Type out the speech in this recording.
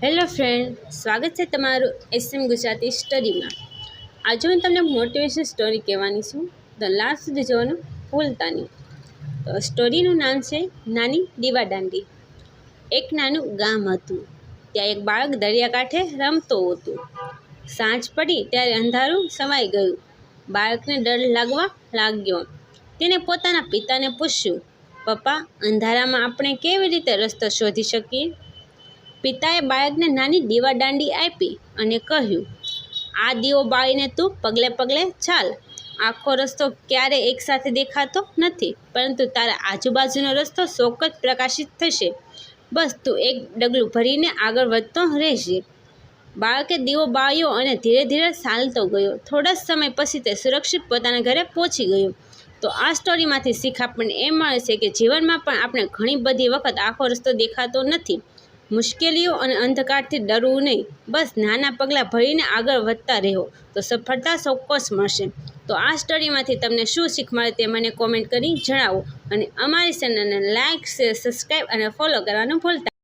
Hello friend, સ્વાગત છે તમારું એસએમ ગુજરાતી સ્ટડીમાં। આજે હું તમને મોટિવેશન સ્ટોરી કહેવાની છું, તો લાસ્ટ સુધી જોવાનું ભૂલતા નહીં। તો સ્ટોરીનું નામ છે નાની દીવાદાંડી। એક નાનું ગામ હતું, ત્યાં એક બાળક દરિયાકાંઠે રમતો હતો। સાંજ પડી ત્યારે અંધારું છવાઈ ગયું। બાળકને ડર લાગવા લાગ્યો। તેણે પોતાના પિતાને પૂછ્યું, પપ્પા, અંધારામાં આપણે કેવી રીતે રસ્તો શોધી શકીએ? પિતાએ બાળકને નાની દીવાદાંડી આપી અને કહ્યું, આ દીવો બાળીને તું પગલે પગલે ચાલ। આખો રસ્તો ક્યારે એકસાથે દેખાતો નથી, પરંતુ તારા આજુબાજુનો રસ્તો ચોક્કસ પ્રકાશિત થશે। બસ તું એક ડગલું ભરીને આગળ વધતો રહેજે। બાળકે દીવો બાળ્યો અને ધીરે ધીરે ચાલતો ગયો। થોડા સમય પછી તે સુરક્ષિત પોતાના ઘરે પહોંચી ગયો। તો આ સ્ટોરીમાંથી શીખ આપણને એ મળે છે કે જીવનમાં પણ આપણે ઘણી બધી વખત આખો રસ્તો દેખાતો નથી। મુશ્કેલીઓ અને અંધકારથી ડરવું નહીં, બસ નાના પગલાં ભરીને આગળ વધતા રહો તો સફળતા ચોક્કસ મળશે। તો આ સ્ટોરીમાંથી તમને શું શીખ મળે તે મને કોમેન્ટ કરી જણાવો, અને અમારી ચેનલને લાઇક, શેર, સબસ્ક્રાઈબ અને ફોલો કરવાનું ભૂલતા